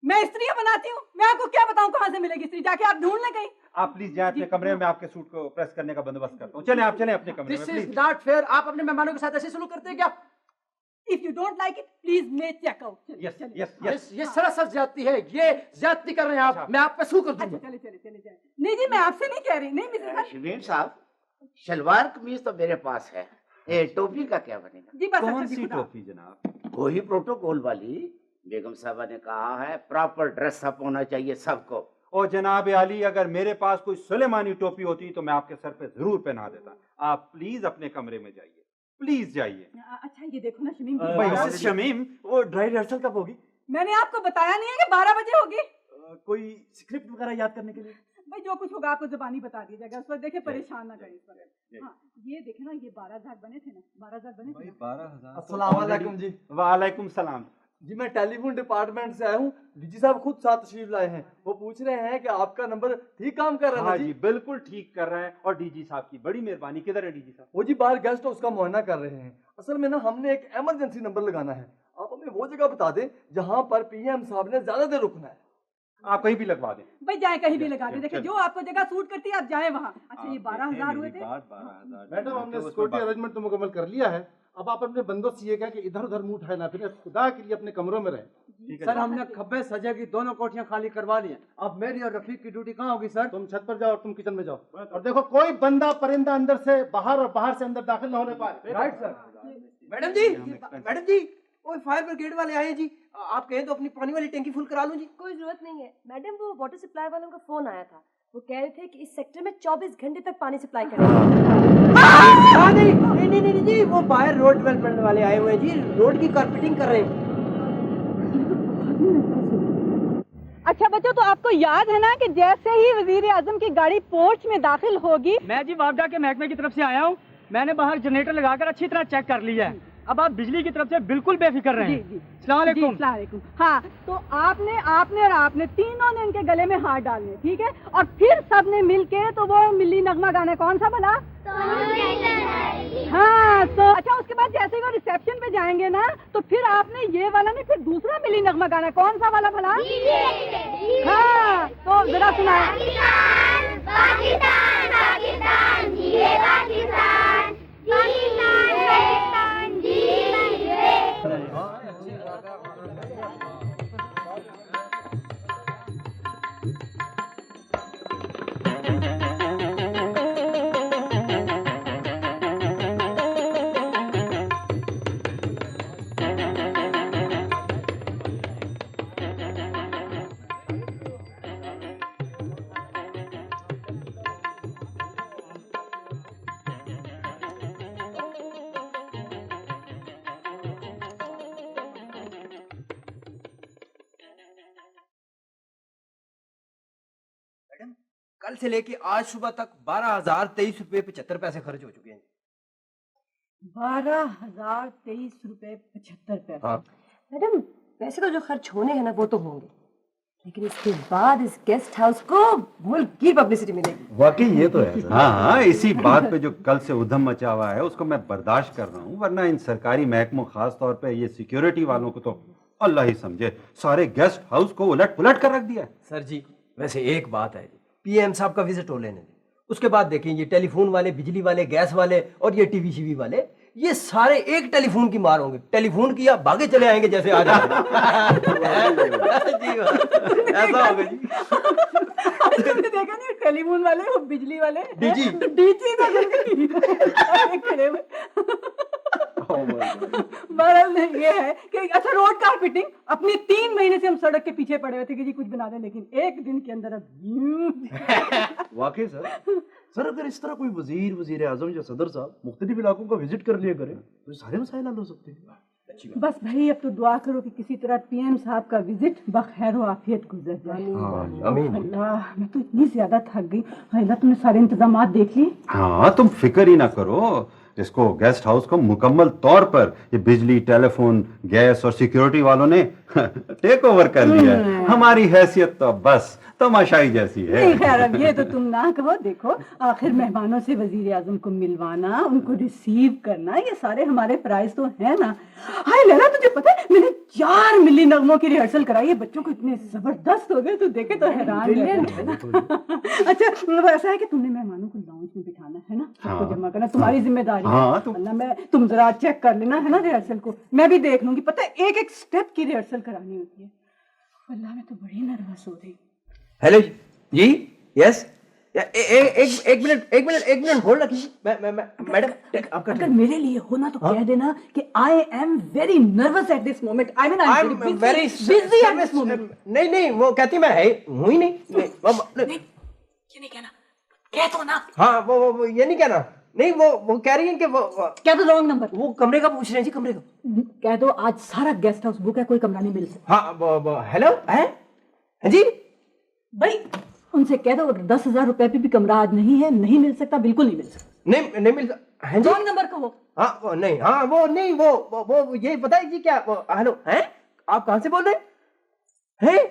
E: मैं स्त्रियाँ बनाती हूँ, मैं आपको क्या बताऊँ कहाँ से मिलेगी स्त्री, जाके आप ढूंढ लें कहीं।
C: आप प्लीज जाए अपने कमरे में, मैं आपके सूट को प्रेस करने का बंदोबस्त करता हूँ। चले आप चले अपने कमरे में।
J: This is not fair. आप अपने मेहमानों के साथ ऐसे सलूक करते हैं क्या?
E: If you don't like it, please may check out.
C: Yes, yes, yes.
J: ये सरासर ज्यादती है, ये ज्यादती कर रहे हैं आप। मैं आप पे सू कर दूंगा।
E: चले चले चले जाए। नहीं जी मैं आपसे नहीं कह रही। नहीं मिसेस
H: शमीम साहब शलवार कमीज तो मेरे पास है, टोपी का क्या बनेगा?
E: जी बस
C: कौन सी टोपी जनाब?
H: वही प्रोटोकॉल वाली। बेगम साहबा ने कहा है प्रॉपर ड्रेस अप होना चाहिए सबको।
C: ओ जनाब आली, अगर मेरे पास कोई सुलेमानी टोपी होती तो मैं आपके सर पे जरूर पहना देता। आप प्लीज अपने कमरे में जाइए, प्लीज जाइए।
E: अच्छा ये देखो ना शमीम,
C: मिसेस शमीम वो ड्राई रिहर्सल कब होगी?
E: मैंने आपको बताया नहीं है कि 12 बजे होगी।
C: कोई स्क्रिप्ट वगैरह याद करने के लिए?
E: भाई जो कुछ होगा आपको जुबानी बता दिया जाएगा। उस पर देखे परेशान ना करें इस पर। हाँ ये देखे ना, ये 12,000 बने थे ना, 12,000 बने थे।
C: 12,000।
N: अस्सलाम वालेकुम जी।
C: वालेकुम सलाम
N: जी। मैं टेलीफोन डिपार्टमेंट से आया हूँ, डीजी साहब खुद साथ तशरीफ लाए हैं। वो पूछ रहे हैं कि आपका नंबर ठीक काम कर रहा है?
C: हाँ जी बिल्कुल ठीक कर रहे हैं, और डीजी साहब की बड़ी मेहरबानी। किधर है डीजी साहब?
N: वो जी बाहर गेस्ट हाउस का मुआयना कर रहे हैं। असल में ना हमने एक इमरजेंसी नंबर लगाना है, आप हमें वो जगह बता दें जहाँ पर पीएम साहब ने ज्यादा देर रुकना है।
C: आप कहीं भी लगवा दें।
E: भाई जाए कहीं भी लगा दे, देखिए जो आपको जगह सूट करती है आप जाए वहाँ। अच्छा ये 12,000 हुए थे।
C: 12,000
N: मैडम हमने सिक्योरिटी अरेंजमेंट तो मुकम्मल कर लिया है। अब आप अपने बंदों से ये कहा कि इधर उधर मुंह उठाए ना फिर, खुदा के लिए अपने कमरों में रहे।
J: सर हमने खब्बे सजा की दोनों कोठियां खाली करवा ली हैं। अब मेरी और रफीक की ड्यूटी कहाँ होगी सर?
N: तुम छत पर जाओ और तुम किचन में जाओ, और देखो कोई बंदा परिंदा अंदर से बाहर और बाहर से अंदर दाखिल ना होने पाए।
J: Right sir.
F: मैडम जी वो फायर ब्रिगेड वाले आए हैं जी। आप कहें तो अपनी पानी वाली टैंकी फुल करा लूं जी।
L: कोई जरूरत नहीं है मैडम, वो वाटर सप्लाई वालों का फोन आया था। वो कह रहे थे कि इस सेक्टर में 24 घंटे तक पानी सप्लाई करेंगे।
F: नहीं जी, वो बाहर रोड डेवलपमेंट वाले आए हुए हैं जी, रोड की कारपेटिंग कर रहे हैं।
E: अच्छा बच्चों, तो आपको याद है ना कि जैसे ही वजीर आजम की गाड़ी पोर्च में दाखिल होगी।
O: मैं जी वापडा के महकमे की तरफ से आया हूँ, मैंने बाहर जनरेटर लगाकर अच्छी तरह चेक कर लिया है। अब आप बिजली की तरफ से बिल्कुल बेफिक्र रहें।
E: जी।
O: अस्सलाम
E: वालेकुम। हाँ तो आपने तीनों ने इनके गले में हाथ डालने, ठीक है, और फिर सबने मिलके तो वो मिली नगमा गाना कौन सा भला? हाँ तो अच्छा उसके बाद जैसे ही वो रिसेप्शन पे जाएंगे ना तो फिर आपने ये वाला नहीं, फिर दूसरा मिली नगमा गाना कौन सा वाला भला? हाँ तो जरा सुनाए।
F: कल से लेके आज सुबह तक 12,023 रुपए 75 पैसे खर्च हो चुके हैं।
E: 12,023 रुपए 75 पैसे।
F: हाँ
L: मैडम, वैसे तो जो खर्च होने हैं ना वो तो होंगे, लेकिन इसके बाद इस गेस्ट हाउस को मुल्क की पब्लिसिटी मिलेगी।
C: वाकई ये तो है। हाँ हाँ, इसी बात पे जो कल से उधम मचा हुआ है उसको मैं बर्दाश्त कर रहा हूँ, वरना इन सरकारी महकमों खास तौर पे ये सिक्योरिटी वालों को तो अल्लाह ही समझे, सारे गेस्ट हाउस को उलट पुलट कर रख दिया है।
F: सर जी, वैसे एक बात है, पीएम साहब का विजिट हो लेने दें, उसके बाद देखें ये टेलीफोन वाले, बिजली वाले, गैस वाले और ये टीवी शीवी वाले, ये सारे एक टेलीफोन की मार होंगे। टेलीफोन किया भागे चले आएंगे जैसे आज जी ऐसा होगा जी।
E: आपने देखा नहीं, टेलीफोन वाले, वो बिजली वाले,
F: डीजी
E: खड़े हुए। बहरहाल ये है कि अच्छा, रोड कारपेटिंग अपनी 3 महीने से हम सड़क के पीछे पड़े हुए थे कि जी कुछ बना दें, लेकिन एक दिन के अंदर अब
D: वाकई सर अगर इस तरह कोई वजीर आजम या सदर साहब मुख्तलिफ इलाकों का विजिट कर लिया करे तो सारे मसाइल हल हो सकते हैं।
E: बस भाई अब तो दुआ करो कि किसी तरह पीएम साहब का विजिट बखैर आफियत गुजर जाए।
F: आमीन।
E: अल्लाह, मैं तो इतनी ज्यादा थक गई। अल्लाह, तुमने सारे इंतजाम देख लिए?
C: हाँ, तुम फिक्र ही ना करो, इसको गेस्ट हाउस को मुकम्मल तौर पर ये बिजली, टेलीफोन, गैस और सिक्योरिटी वालों ने टेक ओवर कर लिया है। हमारी हैसियत तो बस तमाशाई जैसी है।
E: नहीं खैर, अब ये तो तुम ना कहो। देखो, आखिर मेहमानों से वजीर आजम को मिलवाना, उनको रिसीव करना, ये सारे हमारे प्राइस तो है ना। हाय लैला, तुझे पता है मैंने 4 मिली नगमों की रिहर्सल कराई है, बच्चों को इतने जबरदस्त हो गए, तू देखे तो हैरान रह। अच्छा, मतलब ऐसा है कि तुमने मेहमानों को लाउंज में बिठाना है ना, सबको जमा करना तुम्हारी जिम्मेदारी है। अल्लाह, मैं तुम जरा चेक कर लेना है ना रिहर्सल को, मैं भी देख लूंगी। पता है एक एक स्टेप की रिहर्सल करानी होती है। अल्लाह, मैं तो बड़ी नर्वस हो रही।
F: हेलो जी, यस, एक मिनट होल्ड रखिए। मैडम, आपका
E: अगर मेरे लिए हो ना तो कह देना कि I am very nervous at this moment. I mean I am very busy at this moment.
F: नहीं, वो कहती मैं है हूं ही नहीं।
E: ये नहीं कहना, कह दो ना।
F: हाँ, वो ये नहीं कहना। नहीं, वो कह रही है कि वो
E: कह दो रॉन्ग नंबर।
F: वो कमरे का पूछ रहे हैं जी, कमरे का।
E: कह दो आज सारा गेस्ट हाउस बुक है, कोई कमरा नहीं मिल सकता।
F: हाँ, हेलो है जी
E: भाई, उनसे कह दो 10,000 रुपए पे भी कमरा आज नहीं है, नहीं मिल सकता, बिल्कुल नहीं मिल सकता।
F: नहीं मिल है जी।
E: रॉन्ग नंबर कहो।
F: हाँ, वो नहीं, हाँ वो नहीं, वो ये पता है जी क्या, हेलो हैं, आप कहाँ से बोल रहे हैं?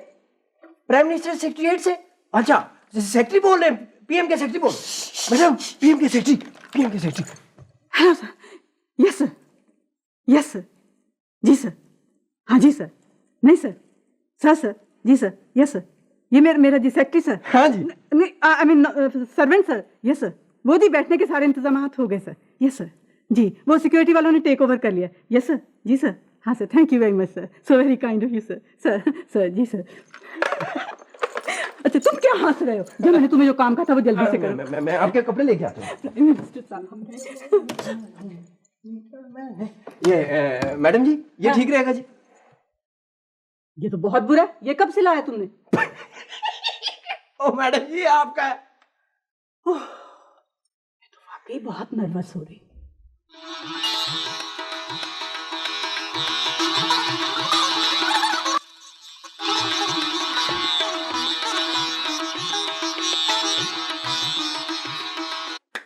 F: प्राइम मिनिस्टर सेक्रेटरीट से? अच्छा, सेक्रेटरी बोल रहे हैं, पीएम के सेक्रेटरी बोल। मैडम, पीएम के secretary.
E: Hello sir, yes sir, yes sir, जी सर, हाँ जी सर, नहीं सर, जी सर, यस सर, ये मेरा जी सेक्रेटरी सर।
F: हाँ जी,
E: नहीं, I mean servant sir, yes sir, वो जी बैठने के सारे इंतजाम हो गए सर, यस सर, जी वो सिक्योरिटी वालों ने टेक ओवर कर लिया, यस सर, जी सर, हाँ sir, thank you very much sir, so very kind of you sir, जी सर। अच्छा, तुम क्या हंस रहे हो? जो मैंने तुम्हें जो काम कहा था वो जल्दी से करो।
F: मैं आपके कपड़े लेके आता हूँ। ये मैडम जी, ये ठीक रहेगा जी?
E: ये तो बहुत बुरा है, ये कब से लाया तुमने?
F: ओ मैडम जी, आपका है।
E: मैं तो वाकई बहुत नर्वस हो रही।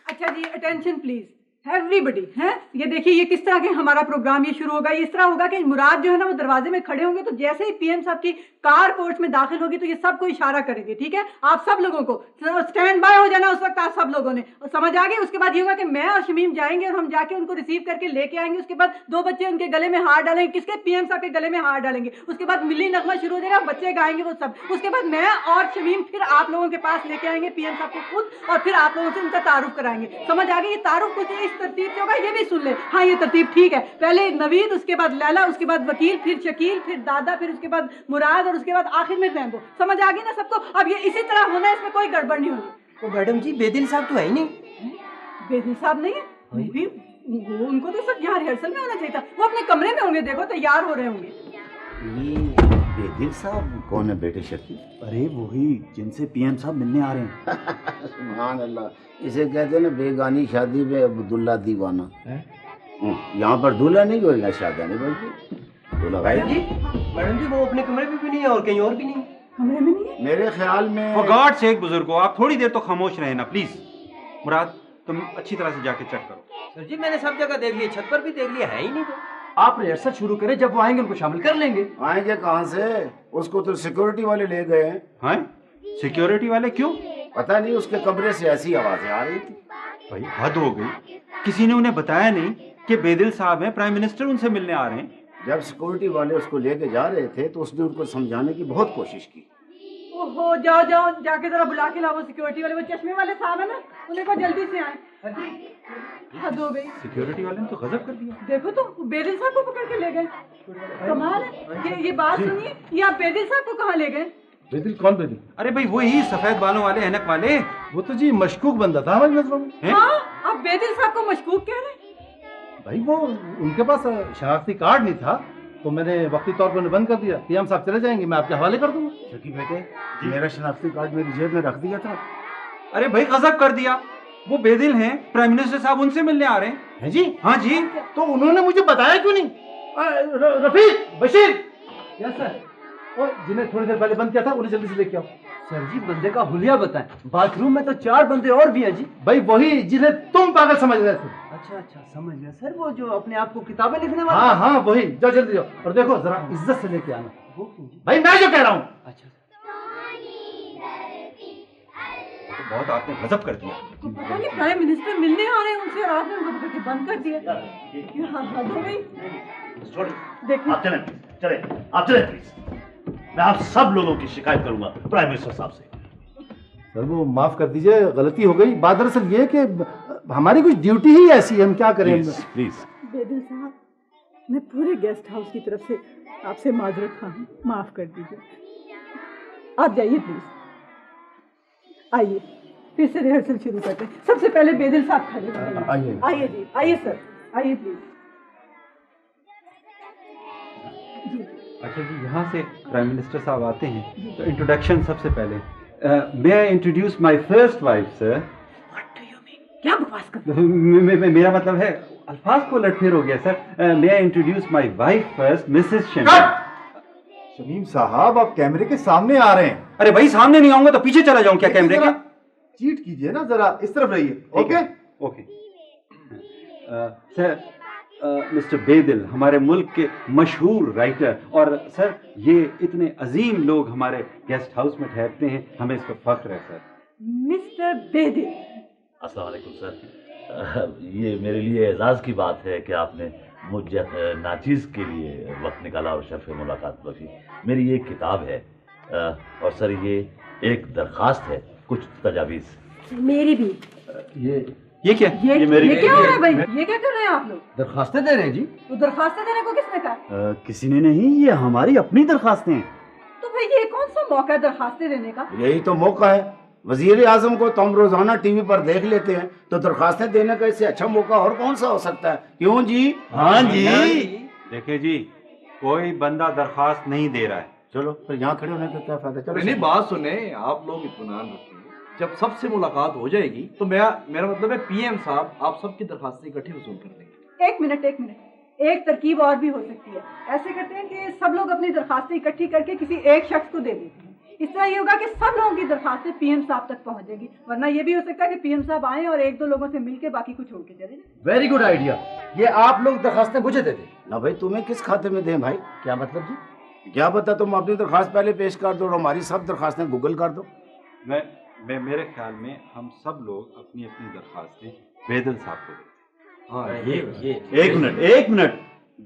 E: अच्छा जी, अटेंशन प्लीज एवरीबडी, हैं? ये देखिए, ये किस तरह के हमारा प्रोग्राम ये शुरू होगा। ये इस तरह होगा कि मुराद जो है ना वो दरवाजे में खड़े होंगे, तो जैसे ही पीएम साहब की कार पोर्ट में दाखिल होगी तो ये सबको इशारा करेंगे, ठीक है? आप सब लोगों को स्टैंड बाय हो जाना उस वक्त, आप सब लोगों ने, और समझ आ गई? उसके बाद ये होगा कि मैं और शमीम जाएंगे और हम जाके उनको रिसीव करके लेके आएंगे। उसके बाद 2 बच्चे उनके गले में हाथ डालेंगे, किसके? पीएम साहब के गले में हाथ डालेंगे। उसके बाद मिली नगमा शुरू हो जाएगा, बच्चे गाएंगे वो सब। उसके बाद मैं और शमीम फिर आप लोगों के पास लेके आएंगे पीएम साहब को खुद, और फिर आप लोगों से उनका तारुफ कराएंगे। समझ आ गई? ये तारुफ कुछ इस तरतीब से होगा, ये भी सुन ले। हाँ, ये तरतीब ठीक है। पहले नवीद, उसके बाद लैला, उसके बाद वकील, फिर शकील, फिर दादा, फिर उसके बाद मुराद, और उसके बाद आखिर में रैंबो। समझ आ गई ना सबको? अब ये इसी तरह होना है, इसमें कोई गड़बड़ नहीं होगी।
F: तो मैडम जी, बेदिल साहब तो है ही नहीं।
E: बेदिल साहब नहीं है? नहीं भी, उनको तो सब यहाँ रिहर्सल में होना चाहिए था। वो अपने कमरे में होंगे, देखो तैयार हो रहे होंगे।
H: ये बेदिल साहब कौन है बेटे शकील?
I: अरे वही जिनसे पीएम साहब मिलने आ रहे हैं।
H: सुभान अल्लाह, इसे कहते हैं ना बेगानी शादी में अब्दुल्ला दीवाना। यहाँ पर दूल्हा नहीं होगा, शादी नहीं बल्कि दूल्हा भाई।
F: मैडम जी, वो अपने कमरे में भी नहीं है और कहीं और भी नहीं।
E: कमरे में नहीं है?
C: मेरे ख्याल में
P: फॉर गॉड सेक बुजुर्गो, आप थोड़ी देर तो खामोश रहे ना प्लीज। मुराद तुम अच्छी तरह से जाके चेक करो।
F: सर जी मैंने सब जगह देख लिया, छत पर भी देख लिया, है ही नहीं तो।
J: आप रिहर्सल शुरू करें, जब वो आएंगे उनको शामिल कर लेंगे।
H: आएंगे कहाँ से? उसको तो सिक्योरिटी वाले ले गए हैं।
P: हाँ सिक्योरिटी वाले क्यों?
H: पता नहीं, उसके कमरे से ऐसी आवाजें आ रही थी।
P: भाई हद हो गई, किसी ने उन्हें बताया नहीं कि बेदिल साहब हैं, प्राइम मिनिस्टर उनसे मिलने आ रहे हैं।
H: जब सिक्योरिटी वाले उसको लेके जा रहे थे तो उसने उनको समझाने की बहुत कोशिश की।
E: ओहो, जाओ जाओ जाके जरा बुला के लाओ सिक्योरिटी वाले, वो चश्मे वाले साहब है ना, उन्हें को जल्दी से आए। हद हो गई।
P: सिक्योरिटी वाले ने तो गजब कर दिया।
E: देखो तो बेदिल साहब को पकड़ के ले गए। कमाल है। ये बात सुनिए, ये आप बेदिल साहब को कहाँ ले गए?
K: बेदिल? कौन बेदिल?
P: अरे भाई वही सफेद बालों वाले, ऐनक वाले।
K: वो तो जी मशकूक बंदा था हमारी नजरों में।
E: हाँ, आप बेदिल साहब को मशकूक कह रहे हैं?
K: भाई वो उनके पास शनाख्ती कार्ड नहीं था तो मैंने वक्ती तौर पर उन्हें बंद कर दिया। पीएम साहब चले जाएंगे, मैं आपके हवाले कर दूंगा।
H: शकीब बेटे, मेरा शनाख्ती कार्ड मेरी जेब में रख दिया था।
P: अरे भाई गजब कर दिया, वो बेदिल हैं, प्राइम मिनिस्टर साहब उनसे मिलने आ रहे हैं।
K: जी?
P: हाँ जी।
K: तो उन्होंने मुझे बताया क्यों नहीं? Rafiq, Bashir, yes sir. और जिन्हें थोड़ी देर पहले बंद किया था उन्हें जल्दी से लेके आओ।
J: सर जी बंदे का हुलिया बताएं, बाथरूम में तो 4 बंदे और भी हैं जी।
K: भाई वही जिन्हें तुम पागल समझ रहे थे।
J: अच्छा अच्छा समझ गया सर, वो जो अपने आप को किताबें लिखने वाले।
K: हाँ हाँ वही, जाओ जल्दी जाओ। और देखो जरा इज्जत से लेके आना। भाई मैं जो कह रहा हूँ।
J: अच्छा
P: तो बहुत आपने गजब कर दिया।
E: तो पता नहीं प्राइम मिनिस्टर मिलने आ रहे हैं उनसे और आपने उनको पकड़ के बंद कर दिया। ये हद हो गई। देखिए
B: आप चलें, चलें, आप चलें प्लीज। मैं आप सब लोगों की शिकायत करूंगा प्राइम मिनिस्टर साहब से।
K: सर वो माफ कर दीजिए, गलती हो गई। बात दरअसल ये कि हमारी कुछ ड्यूटी ही ऐसी है, हम क्या करें।
B: प्लीज
E: बेदिल साहब, मैं पूरे गेस्ट हाउस की तरफ से आपसे माजरत खां हूँ, माफ कर दीजिए। आप जाइए प्लीज, आइए फिर से रिहर्सल शुरू करते हैं। सबसे पहले बेदिल साहब खड़े होंगे।
K: आइए
E: आइए जी, आइए सर, आइए प्लीज।
P: अच्छा जी, यहाँ से प्राइम मिनिस्टर साहब आते हैं तो इंट्रोडक्शन सबसे पहले। May I introduce my first wife sir.
E: क्या बकवास कर
P: मेरा मतलब है अल्फाज को लटफेर हो गया sir. May I introduce my wife first, Mrs Shamim.
G: Shamim साहब आप कैमरे के सामने आ रहे हैं।
P: अरे भाई सामने नहीं आऊंगा तो पीछे चला जाऊं क्या कैमरे के?
G: चीट कीजिए ना, जरा इस तरफ रहिए। ओके
P: ओके सर, मिस्टर बेदिल हमारे मुल्क के मशहूर राइटर, और सर ये इतने अजीम लोग हमारे गेस्ट हाउस में ठहरते हैं, हमें इस पर फख्र है सर।
E: मिस्टर बेदिल।
Q: अस्सलाम वालेकुम सर। ये मेरे लिए एजाज़ की बात है कि आपने मुझे नाचीज़ के लिए वक्त निकाला और शर्फ मुलाकात बख्शी। मेरी ये किताब है और सर ये एक दरख्वास्त है, कुछ तजावीज़।
L: मेरी भी।
K: ये क्या?
E: ये
K: मेरी
E: क्या हो रहा है भाई? ये क्या कर रहे हैं आप लोग?
J: दरखास्तें दे रहे हैं जी।
E: तो दरखास्तें देने को किसने कहा?
I: किसी ने नहीं, ये हमारी अपनी दरखास्तें हैं।
E: तो भाई ये कौन सा मौका है दरखास्तें देने का?
H: यही तो मौका है। वजीर आजम को तो हम रोजाना टीवी पर देख लेते हैं, तो दरखास्तें देने का इससे अच्छा मौका और कौन सा हो सकता है? क्यों जी?
I: हाँ जी।
P: देखिए जी, कोई बंदा दरखास्त नहीं दे रहा है।
H: चलो फिर यहाँ खड़े होने का क्या फायदा? चलो
N: नहीं, बात सुने, आप लोग इत्मीनान रखिए। जब सबसे मुलाकात हो जाएगी तो मेरा मतलब है पीएम साहब आप सबकी दरखास्तें इकट्ठी वसूल कर देंगे।
E: एक मिनट, एक तरकीब और भी हो सकती है। ऐसे करते हैं कि सब लोग अपनी दरखास्तें इकट्ठी करके किसी एक शख्स को दे देते हैं। इस तरह ये होगा कि सब लोगों की दरखास्तें पीएम साहब तक पहुंचेगी। वरना ये भी हो सकता है कि पीएम साहब आए और 1-2 लोगों से मिलके बाकी को छोड़ के चले जाए।
J: Very good idea. ये आप लोग दरखास्तें मुझे दे दें
H: ना भाई, तुम्हें किस खाते में दें भाई?
J: क्या मतलब जी?
H: क्या पता तुम अपनी दरखास्त पहले पेश कर दो और हमारी सब दरखास्तें गूगल कर दो।
P: मैं मेरे ख्याल में हम सब लोग अपनी अपनी दरखास्तें बेदिल साहब को दें।
Q: हाँ ये
I: एक मिनट।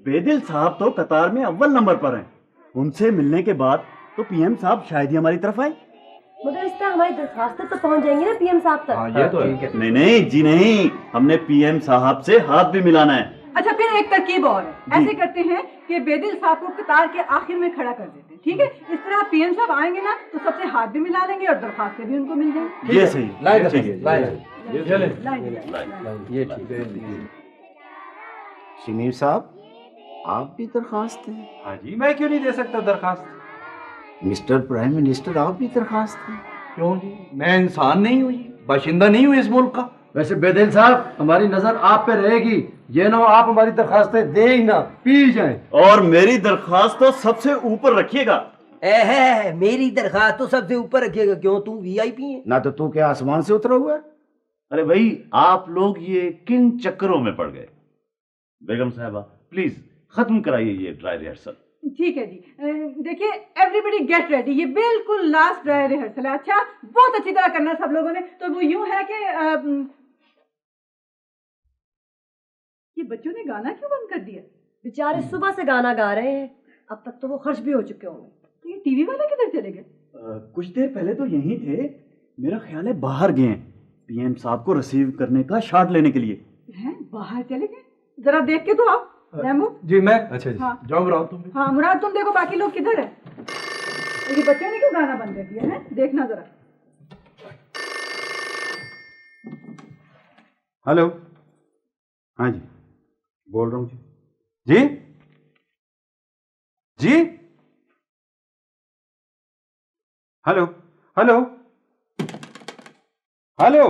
I: बेदिल साहब तो कतार में अव्वल नंबर पर हैं। उनसे मिलने के बाद तो पीएम साहब शायद ही हमारी तरफ आए।
L: मगर इस तरह हमारी दरखास्तें तो पहुंच जाएंगी ना पीएम साहब तक।
K: हाँ ये तो है।
I: नहीं जी नहीं, हमने पीएम साहब से हाथ भी मिलाना है।
E: अच्छा, फिर एक तरकीब और है। ऐसे करते हैं कि बेदिल साहब को कतार के आखिर में खड़ा कर देते हैं, ठीक है? इस तरह पीएम साहब आएंगे ना तो सबसे हाथ भी मिला लेंगे और दरखास्तें भी उनको मिल जाएंगी।
I: ये सही।
J: ये ठीक है।
H: शमीम साहब आप भी दरखास्त हैं?
P: हाँ जी, मैं क्यों नहीं दे सकता दरखास्त?
H: मिस्टर प्राइम मिनिस्टर आप भी दरखास्त हैं?
N: क्यों जी, मैं इंसान नहीं हूँ, बाशिंदा नहीं हूँ इस मुल्क का।
J: वैसे बेदिल साहब हमारी नजर आप पे रहेगी, ये ना आप हमारी दरखास्तें दे ही ना पी जाएं।
I: और मेरी दरखास्त तो सबसे ऊपर रखिएगा।
F: मेरी दरखास्त तो सबसे ऊपर रखिएगा। क्यों, तू वीआईपी है
H: ना? तो तू क्या आसमान से उतरा हुआ है?
Q: अरे भाई आप लोग ये किन चक्करों में पड़ गए? बेगम साहबा प्लीज खत्म कराइए ये ड्राई रिहर्सल।
E: ठीक है जी। देखिए, एवरीबडी गेट रेडी, ये बिल्कुल लास्ट ड्राई रिहर्सल है। अच्छा, बहुत अच्छी तरह करना सब लोगों ने। तो वो यूं है कि ये बच्चों ने गाना क्यों बंद कर दिया?
L: बेचारे सुबह से गाना गा रहे हैं, अब तक तो वो खर्च भी हो चुके होंगे।
E: तो ये टीवी वाले किधर चले गए?
I: कुछ देर पहले तो यहीं थे, मेरा ख्याल है बाहर गए हैं पीएम साहब को रिसीव करने का शॉट लेने के लिए।
E: हैं, बाहर चले गए? जरा देख के तो आप रैम्बो।
N: जी मैं, अच्छा जी
E: हाँ।
N: जाओ मुराद तुम भी।
E: हाँ मुराद, तुम देखो बाकी लोग किधर है। ये बच्चों ने क्यों गाना बंद कर दिया है, देखना जरा।
C: हेलो, हाँ जी बोल रहा हूँ जी। जी जी हेलो हेलो हेलो,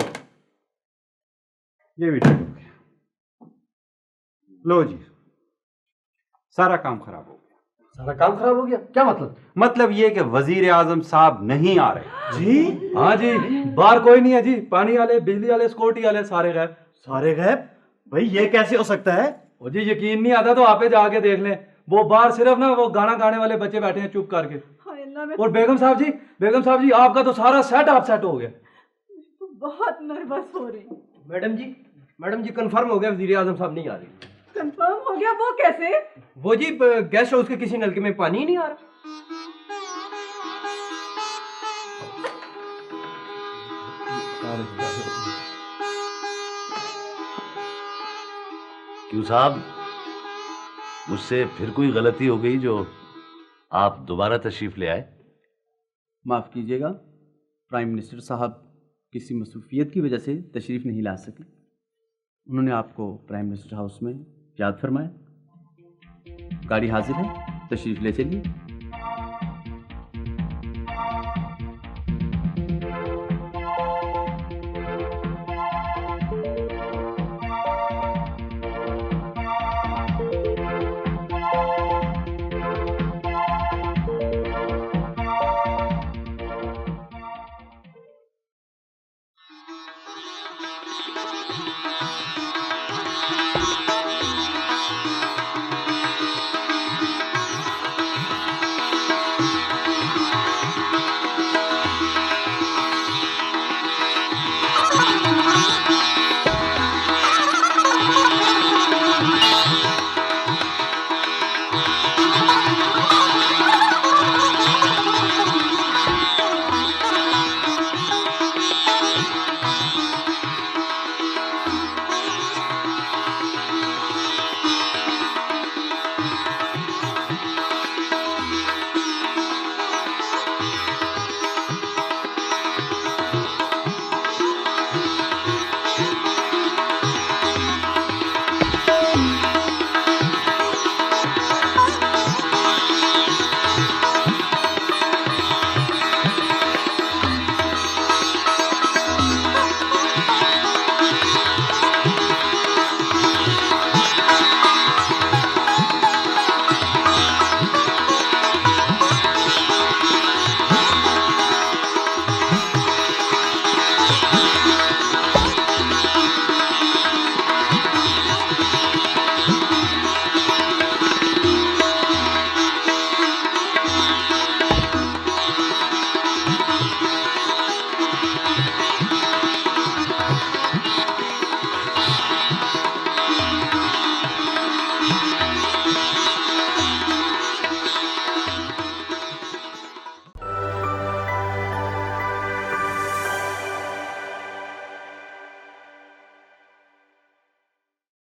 C: ये भी ठीक हो गया। लो जी, सारा काम खराब हो गया।
N: सारा काम खराब हो गया? क्या मतलब?
C: मतलब ये कि वजीर आजम साहब नहीं आ रहे।
N: जी हाँ जी, बाहर कोई नहीं है जी। पानी वाले, बिजली वाले, सिक्योरिटी वाले सारे गायब।
I: सारे गायब? भाई ये कैसे हो सकता है?
N: ओ जी यकीन नहीं आता तो आपे जाके देख लें। वो बाहर सिर्फ ना वो गाना गाने वाले बच्चे बैठे हैं चुप करके। और बेगम साहब जी आपका तो सारा सेट अपसेट हो गया।
E: तो बहुत नर्वस हो रही।
F: मैडम जी कंफर्म हो गया, वजीर आजम साहब नहीं आ रहे।
E: कंफर्म हो गया? वो कैसे?
F: वो जी गेस्ट हाउस के किसी नलके में पानी ही नहीं आ रहा।
Q: क्यों साहब, मुझसे फिर कोई गलती हो गई जो आप दोबारा तशरीफ ले आए?
R: माफ़ कीजिएगा, प्राइम मिनिस्टर साहब किसी मसरूफियत की वजह से तशरीफ़ नहीं ला सके। उन्होंने आपको प्राइम मिनिस्टर हाउस में याद फरमाया। गाड़ी हाजिर है, तशरीफ़ ले चलिए।